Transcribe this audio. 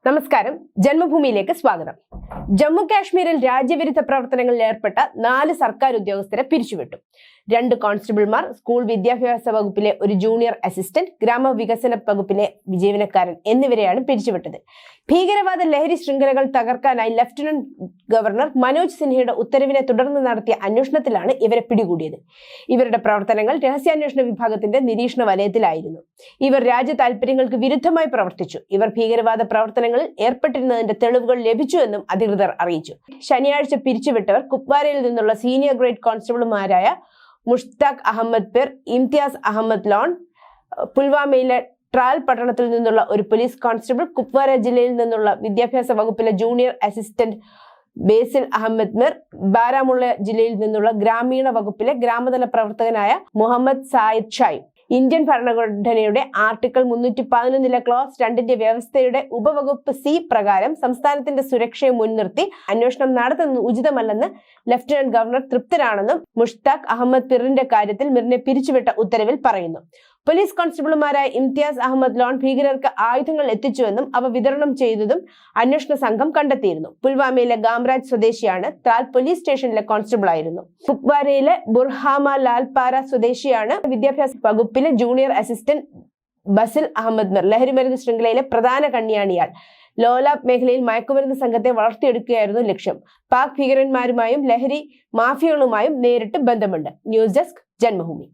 നമസ്കാരം, ജന്മഭൂമിയിലേക്ക് സ്വാഗതം. ജമ്മു കാശ്മീരിൽ രാജ്യവിരുദ്ധ പ്രവർത്തനങ്ങളിൽ ഏർപ്പെട്ട 4 സർക്കാർ ഉദ്യോഗസ്ഥരെ പിരിച്ചുവിട്ടു. 2 കോൺസ്റ്റബിൾമാർ, സ്കൂൾ വിദ്യാഭ്യാസ വകുപ്പിലെ ഒരു ജൂനിയർ അസിസ്റ്റന്റ്, ഗ്രാമവികസന വകുപ്പിലെ ജീവനക്കാരൻ എന്നിവരെയാണ് പിരിച്ചുവിട്ടത്. ഭീകരവാദ ലഹരി ശൃംഖലകൾ തകർക്കാനായി ലഫ്റ്റനന്റ് ഗവർണർ മനോജ് സിൻഹയുടെ ഉത്തരവിനെ തുടർന്ന് നടത്തിയ അന്വേഷണത്തിലാണ് ഇവരെ പിടികൂടിയത്. ഇവരുടെ പ്രവർത്തനങ്ങൾ രഹസ്യാന്വേഷണ വിഭാഗത്തിന്റെ നിരീക്ഷണ വലയത്തിലായിരുന്നു. ഇവർ രാജ്യ താൽപര്യങ്ങൾക്ക് വിരുദ്ധമായി പ്രവർത്തിച്ചു. ഇവർ ഭീകരവാദ പ്രവർത്തനങ്ങളിൽ ഏർപ്പെട്ടിരുന്നതിന്റെ തെളിവുകൾ ലഭിച്ചുവെന്നും അധികൃതർ അറിയിച്ചു. ശനിയാഴ്ച പിരിച്ചുവിട്ടവർ കുപ്വാരയിൽ നിന്നുള്ള സീനിയർ ഗ്രേഡ് കോൺസ്റ്റബിൾമാരായ മുഷ്താഖ് അഹമ്മദ് പിർ, ഇംതിയാസ് അഹമ്മദ് ലോൺ, പുൽവാമയിലെ ട്രാൽ പട്ടണത്തിൽ നിന്നുള്ള ഒരു പോലീസ് കോൺസ്റ്റബിൾ, കുപ്വാര ജില്ലയിൽ നിന്നുള്ള വിദ്യാഭ്യാസ വകുപ്പിലെ ജൂനിയർ അസിസ്റ്റന്റ് ബേസിൽ അഹമ്മദ് മിർ, ബാരാമുള്ള ജില്ലയിൽ നിന്നുള്ള ഗ്രാമീണ വകുപ്പിലെ ഗ്രാമതല പ്രവർത്തകനായ മുഹമ്മദ് സായിദ് ഷായ്. ഇന്ത്യൻ ഭരണഘടനയുടെ ആർട്ടിക്കിൾ 311 ക്ലോസ് 2 വ്യവസ്ഥയുടെ ഉപവകുപ്പ് സി പ്രകാരം സംസ്ഥാനത്തിന്റെ സുരക്ഷയെ മുൻനിർത്തി അന്വേഷണം നടത്തുന്നത് ഉചിതമല്ലെന്ന് ലഫ്റ്റനന്റ് ഗവർണർ തൃപ്തരാണെന്നും മുഷ്താഖ് അഹമ്മദ് പിറിന്റെ കാര്യത്തിൽ മിറിനെ പിരിച്ചുവിട്ട ഉത്തരവിൽ പറയുന്നു. പോലീസ് കോൺസ്റ്റബിൾമാരായ ഇംതിയാസ് അഹമ്മദ് ലോൺ ഭീകരർക്ക് ആയുധങ്ങൾ എത്തിച്ചുവെന്നും അവ വിതരണം ചെയ്തതും അന്വേഷണ സംഘം കണ്ടെത്തിയിരുന്നു. പുൽവാമയിലെ ഗാംരാജ് സ്വദേശിയാണ്. ത്രാൽ പോലീസ് സ്റ്റേഷനിലെ കോൺസ്റ്റബിൾ ആയിരുന്നു. കുപ്വാരയിലെ ബുർഹാമ ലാൽപാര സ്വദേശിയാണ് വിദ്യാഭ്യാസ വകുപ്പിലെ ജൂനിയർ അസിസ്റ്റന്റ് ബസിൽ അഹമ്മദ് മിർ. ലഹരിമരുന്ന് ശൃംഖലയിലെ പ്രധാന കണ്ണിയാണിയാൾ. ലോലാബ് മേഖലയിൽ മയക്കുമരുന്ന് സംഘത്തെ വളർത്തിയെടുക്കുകയായിരുന്നു ലക്ഷ്യം. പാക് ഭീകരന്മാരുമായും ലഹരി മാഫിയകളുമായും നേരിട്ട് ബന്ധമുണ്ട്. News desk, Janmabhumi.